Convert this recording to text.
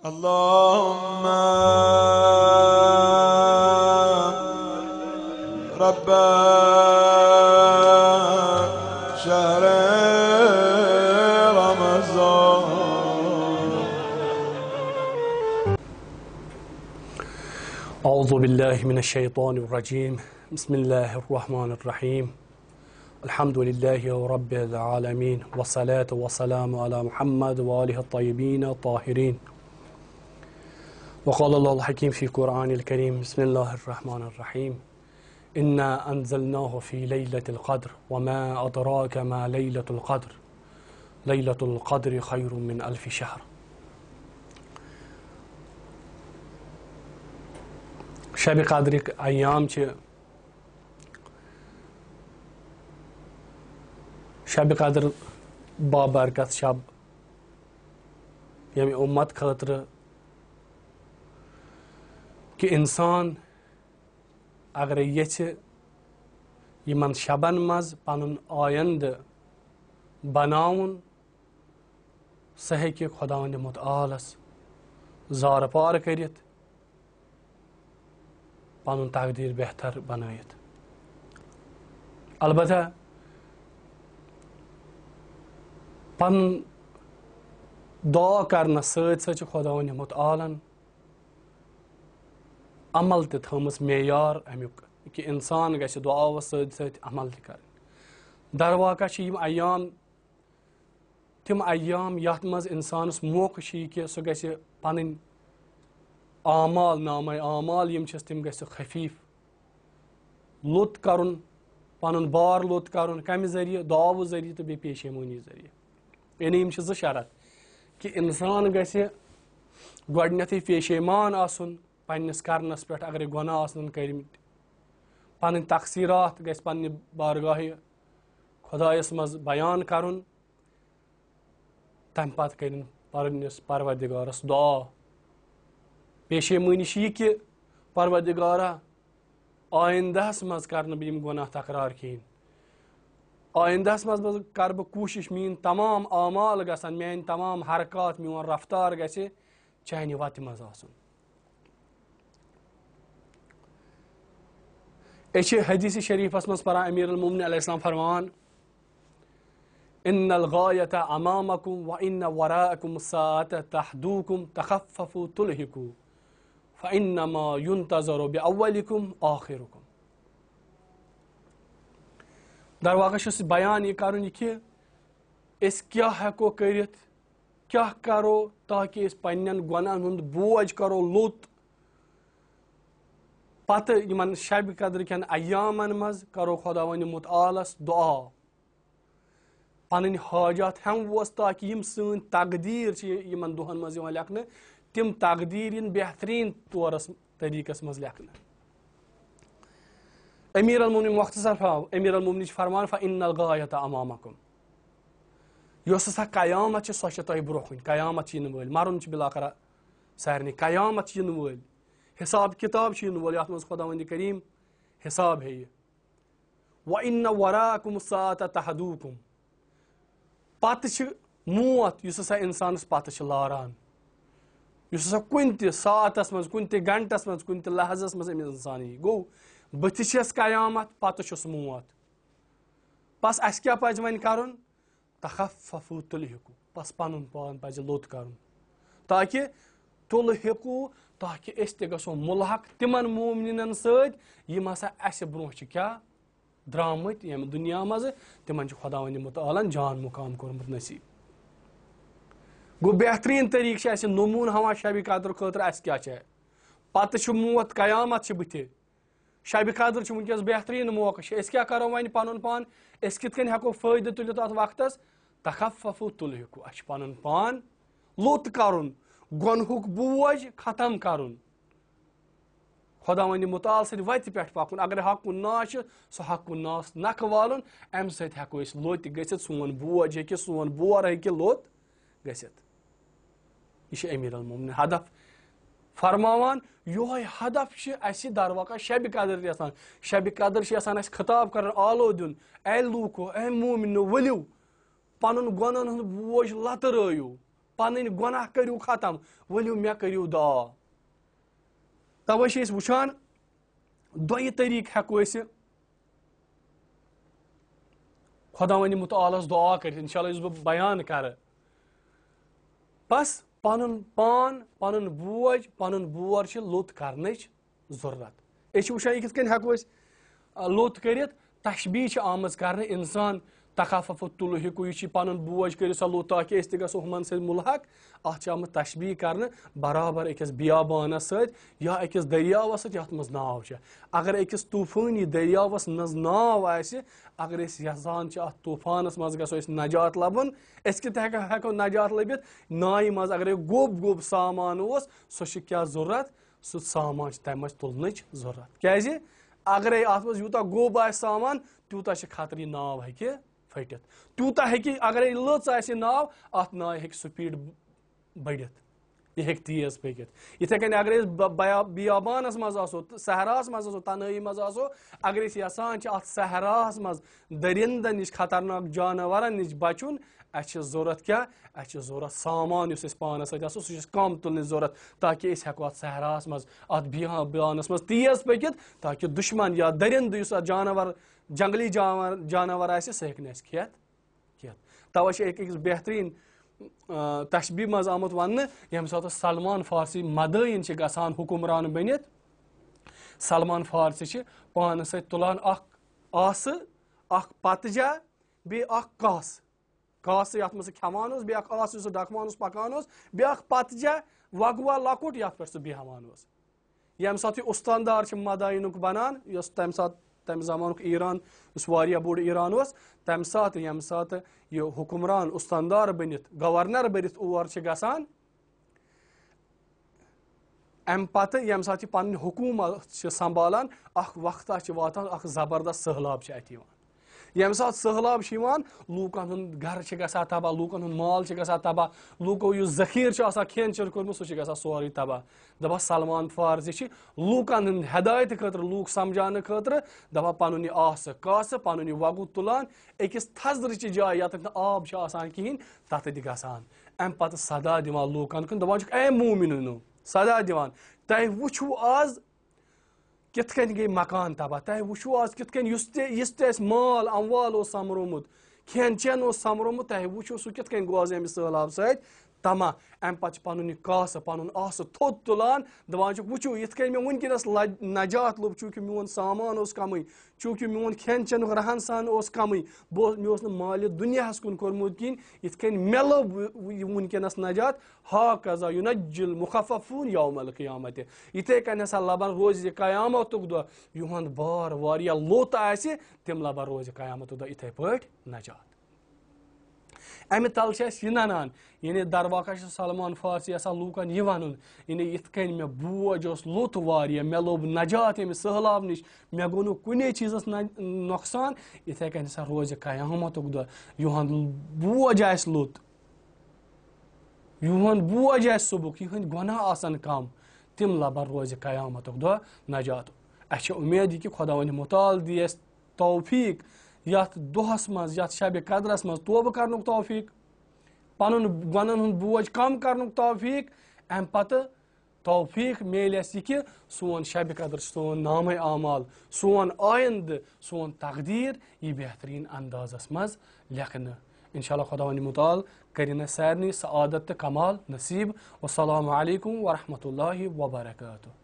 اللهم رب شهر رمضان. أعوذ بالله من الشيطان الرجيم. بسم الله الرحمن الرحيم. الحمد لله رب العالمين والصلاة والسلام على محمد وآله الطيبين الطاهرين. وقال الله الحكيم في القرآن الكريم. بسم الله الرحمن الرحيم. إنا أنزلناه في ليلة القدر وما أدراك ما ليلة القدر. ليلة القدر خير من ألف شهر. شب قدر ایام شب قدر بابرکت شب یعنی امت خاطر کہ انسان اگر یمن شبن مز پن آیند بناون سہ ہیکہ خداوند متعالس زار پار کرت پن تقدیر بہتر بنائت. البتہ پن دعا کرنا ست خداوند متعالن عمل تہ تھمس معیار امیک کہ انسان گژھِ دعا ست عمل تہ کر. درواقع یم ایام تم ایام یتھ مز انسانس موقع کہ سہ گژھِ پنن اعمال نامہ اعمال یم چھس تم گژھِ خفیف لوت کرن پنن بار لوت کرن کمہ ذریعہ دعاو ذریعہ تو بی پیشیمونی ذریعہ. یعنی یم چھ زٕ شرط کہ انسان گژھِ گۄڈنیتھٕے پیشیمان آسن پننس کرنس پٮ۪ٹھ اگر گۄناہ آسن کٔرمٕتۍ پنٕنۍ تقصیرات گژھِ پننہِ بارگاہہِ خدایس مز بیان کرن تمہ پتہٕ کرن پننس پروردگارس دعا. پیشیمونی یہ کہ پروردگارا آئندہس مز کرنہٕ بہٕ یِم گۄناہ تکرار کِہیٖنۍ. آئندہس مز کر بہٕ کوٗشش میٲنۍ تمام اعمال گژھن میٲنۍ تمام حرکات میون رفتار گژھِ چانہِ وتہِ مز آسُن. أسۍ چھِ حدیث شریفس مز پران امیر المومنین علیہ السلام فرمان ان الغایة امامکم وان وراءکم الساعة تحدوکم تخففوا تلہکوا فانما ينتظر باولکم آخرکم. در واقع چھُس بیان یہ کرن کہ أسۍ کیٛاہ ہیٚکو کٔرِتھ کیٛاہ کرو تاکہ أسۍ پننٮ۪ن گۄناہن ہُنٛد بوج کرو لوٚت پتہٕ یمن شب قدر کٮ۪ن ایامن مز کرو خداوند متعالس دعا پنٕنۍ حاجات ہٮ۪موس تاکہ یم سٲنۍ تقدیر چھِ یمن دۄہن مز یِوان لیکھنہٕ تم تقدیر ین بہترین طورس طریقس مز لیکھنہٕ. امیر المومنین مختصر امیر المومنین فرمان فإن الغایة امامکم. یۄس ہسا قیامت چھِ سۄ چھِ تۄہہِ برونٛہہ کُن. قیامت چھِ یِنہٕ وٲلۍ مرُن چھُ بلاخرہ سارنٕے. قیامت چھِ یِنہٕ وٲلۍ حساب کتاب چھُ یِنہٕ وول یتھ منٛز خداوند کریم حساب ہیٚیہِ. وإن وراءکم الساعة تحدوکم. پتہٕ چھِ موت یُس ہسا انسانس پتہٕ چھِ لاران یُس ہسا کُنہِ تہِ ساعتس منٛز کُنہِ تہِ گنٹس منٛز کُنہِ تہِ لحظس منٛز أمِس انسان یی. گوٚو بٕتھِ چھس قیامت پتہٕ چھُس موت. بس اسہِ کیٛاہ پزِ وۄنۍ کرُن تخففوا تلہکوا. بس پنُن پان پزِ لوٚت کرُن تاکہ تلہکوا تاکہ أسۍ تہِ گژھو ملحق تمن مومنینن سۭتۍ یم ہسا اسہِ برونٛہہ چھِ کیٛاہ درامٕتۍ ییٚمہِ دُنیا منٛز تمن چھُ خداوند متعالن جان مقام کوٚرمُت نصیب. گوٚو بہترین طریقہٕ چھِ اسہِ نموٗن ہاوان شبِ قدر خٲطرٕ اسہِ کیٛاہ چھِ پتہٕ چھُ موت قیامت چھِ بٕتھِ. شبِ قدر چھُ ونکیٚس بہترین موقع چھِ. أسۍ کیٛاہ کرو وۄنۍ پنُن پان أسۍ کِتھ کٔنۍ ہٮ۪کو فٲیدٕ تُلِتھ اتھ وقتس تخففوا تلہکوا. اسہِ چھُ پنُن پان لوٚت کرُن گۄنہُک بوج ختم کرُن خداوند متعال سٕنٛدِ وتہِ پٮ۪ٹھ پکُن. اگر حقُن ناس چھُ سُہ حقُن ناس نکھٕ والُن امہِ سۭتۍ ہٮ۪کو أسۍ لوٚتہِ گٔژھِتھ سون بوج ہیٚکہِ سون بور ہیٚکہِ لوٚت گٔژھِتھ. یہ چھُ امیر المومنین ہدف فرماوان. یہوے ہدف چھِ اسہِ در واقع شبِ قدر تہِ آسان. شبِ قدر چھِ آسان اسہِ خطاب کران آلو دیُن اے لوٗکو اے مومنو ؤلِو پنُن گۄنہن ہُنٛد بوج لترٲیِو پنٕنۍ گۄناہ کٔرِو ختم ؤلِو مےٚ کٔرِو دعا. تَوَے چھِ أسۍ وٕچھان دۄیہِ طریٖقہٕ ہٮ۪کو أسۍ خۄداوندِ مُتعالَس دعا کٔرِتھ. اِنشاء اللہ یُس بہٕ بیان کَرٕ بس پَنُن پان پَنُن بوج پَنُن بور چھِ لوٚت کَرنٕچ ضروٗرت. أسۍ چھِ وٕچھان یہِ کِتھ کٔنۍ ہٮ۪کو أسۍ لوٚت کٔرِتھ. تشبیٖح چھِ آمٕژ کَرنہٕ اِنسان تخفف تُلہٕ ہیٚکو یہِ چھِ پَنُن بوج کٔرِو سا لوٚت تاکہِ أسۍ تہِ گژھو ہُمَن سۭتۍ مُلحق. اَتھ چھِ آمٕژ تشبیٖح کَرنہٕ برابر أکِس بیابانَس سۭتۍ یا أکِس دٔریاوَس سۭتۍ یَتھ منٛز ناو چھِ. اگر أکِس طوٗفٲنی دٔریاوَس منٛز ناو آسہِ اگر أسۍ یَژھان چھِ اَتھ طوٗفانَس منٛز گژھو أسۍ نجات لَبُن أسۍ کِتھ ہٮ۪کو نجات لٔبِتھ. ناوِ منٛز اگرے گوٚب سامان اوس سُہ چھِ کیٛاہ ضوٚرَتھ سُہ سامان چھِ تَمہِ منٛز تُلنٕچ ضوٚرَتھ. کیٛازِ اگرے اَتھ منٛز یوٗتاہ گوٚب آسہِ سامان تیوٗتاہ چھِ خطرٕ یہِ ناو ہیٚکہِ پھٔٹِتھ. تیوٗتاہ ہیٚکہِ اگرے لٔژ آسہِ ناو اَتھ ناوِ ہیٚکہِ سُپیٖڈ بٔڑِتھ یہِ ہیٚکہِ تیز پٔکِتھ. یِتھَے کٔنۍ اگرے أسۍ بیابانَس منٛز آسو صحراہَس منٛز آسو تنہٲیی منٛز آسو اگر أسۍ یَژھان چھِ اَتھ صحراہَس منٛز دٔرِندَن نِش خطرناک جاناوارَن نِش بَچُن اَسہِ چھِ ضوٚرَتھ کیٛاہ اَسہِ چھِ ضوٚرَتھ سامان یُس اَسہِ پانَس سۭتۍ آسو سُہ چھِ اَسہِ کَم تُلنٕچ ضوٚرَتھ تاکہِ أسۍ ہٮ۪کو اَتھ صحراہَس منٛز اَتھ بیابانَس منٛز تیز پٔکِتھ تاکہِ دُشمن یا دٔرِندٕ یُس اَتھ جاناوار جنٛگلی جاناوار آسہِ سُہ ہیٚکہِ نہٕ اَسہِ کھٮ۪تھ. تَوَے چھِ أکِس بہتریٖن تشبیٖح منٛز آمُت وَننہٕ ییٚمہِ ساتہٕ سلمان فارسی مدٲیِن چھِ گژھان حُکُمران بٔنِتھ. سلمان فارسی چھِ پانَس سۭتۍ تُلان اکھ آسہٕ اکھ پتجا بیٚیہِ اکھ کاسہٕ یَتھ منٛز سُہ کھٮ۪وان اوس بیٚیہِ اکھ آسہٕ یُس سُہ ڈکھوان اوس پَکان اوس بیٚیہِ اکھ پتجا وگوا لۄکُٹ یَتھ پٮ۪ٹھ سُہ بیٚہوان اوس. ییٚمہِ ساتہٕ یہِ اُستاندار چھِ مداینُک بَنان یۄس تَمہِ زمانُک ایران یُس واریاہ بوٚڑ ایران اوس تَمہِ ساتہٕ ییٚمہِ ساتہٕ یہِ حُکُمران اُستاندار بٔنِتھ گورنر بٔنِتھ اور چھِ گژھان اَمہِ پتہٕ ییٚمہِ ساتہٕ یہِ پنٕنۍ حکوٗمت چھِ سنبھالان اکھ وقتہ چھِ واتان اکھ زبردست سہلاب چھِ اَتہِ یِوان. ییٚمہِ ساتہٕ سہلاب چھِ یِوان لوٗکن ہُنٛد گرٕ چھِ گژھان تباہ لوٗکن ہُنٛد مال چھِ گژھان تباہ لوٗکو یُس ذخیٖرٕ چھُ آسان کھٮ۪ن چٮ۪ن کوٚرمُت سُہ چھُ گژھان سورُے تباہ. دَپان سلمان فارسی چھِ لوٗکن ہٕنٛدۍ ہدایتہٕ خٲطرٕ لوٗکھ سمجاونہٕ خٲطرٕ دَپان پنُن یہِ آسہٕ کاسہٕ پنُن یہِ وگُت تُلان أکِس تھزرٕچہِ جایہِ ییٚتٮ۪تھ نہٕ آب چھُ آسان کِہینۍ تَتٮ۪تھ گژھان اَمہِ پتہٕ سدا دِوان لوٗکن کُن دَپان چھُکھ اے موٗمِنو سدا دِوان تۄہہِ وٕچھو آز کِتھ کٔنۍ گٔے مکان تباہ تۄہہِ وٕچھو آز کِتھ کٔنۍ یُس تہِ اَسہِ مال اموال اوس سۄمبرومُت کھٮ۪ن چٮ۪ن اوس سۄمبرومُت تۄہہِ وٕچھو سُہ کِتھ کٔنۍ گوٚو آز اَمہِ سہلاب سۭتۍ تماہ. اَمہِ پتہٕ چھُ پنُن یہِ کاسہٕ پنُن آسہٕ تھوٚد تُلان دَپان چھُکھ وٕچھو یِتھ کٔنۍ مےٚ وٕنکیٚنس نجات لوٚب چوٗنٛکہِ میون سامان اوس کمٕے چوٗنٛکہِ میون کھٮ۪ن چٮ۪نُک رہن سہن اوس کمٕے مےٚ اوس نہٕ مالہِ دُنیاہس کُن کوٚرمُت کِہینۍ یِتھ کٔنۍ مےٚ لوٚب یہِ وٕنکیٚنس نجات ہا قزا یُنجل مُخففوٗن یوم القیامتِ یِتھے کٔنۍ ہسا لبان روزِ یہِ قیامتُک دۄہ یِہُنٛد بار واریاہ لوٚت آسہِ تِم لبان روزِ قیامتُک دۄہ یِتھے پٲٹھۍ نجات. اَمہِ تل چھِ اَسہِ یہِ ننان یعنی درواقع چھُ سلمان فارسی آسان لوٗکن یہِ وَنُن یعنی یِتھ کٔنۍ مےٚ بوج اوس لوٚت واریاہ مےٚ لوٚب نجات ییٚمہِ سہلاب نِش مےٚ گوٚو نہٕ کُنے چیٖزس نۄقصان یِتھے کٔنۍ ہسا روزِ قیامتُک دۄہ یِہُنٛد بوج آسہِ لوٚت یِہُنٛد بوج آسہِ صبُحُک یِہٕنٛدۍ گۄناہ آسن کم تِم لبن روزِ قیامتُک دۄہ نجات. اَسہِ چھِ اُمید یہِ کہِ خۄداوندِ مُتعال دی اَسہِ توفیٖق یَتھ دۄہس منٛز یَتھ شبِ قدرس منٛز توبہٕ کرنُک توفیٖق پنُن گۄنن ہُنٛد بوج کم کرنُک توفیٖق اَمہِ پتہٕ توفیٖق میلہِ اَسہِ یہِ کہِ سون شبِ قدر سون نامے اعمال سون آیندٕ سون تقدیٖر یی بہتریٖن اندازس منٛز لیکھنہٕ. انشاء اللہ خۄداوندِ مُتعال کٔرِنۍ اَسہِ سارنٕے سعادت تہٕ کمال نصیٖب. والسلام علیکم ورحمتہ اللہ وبرکاتہ.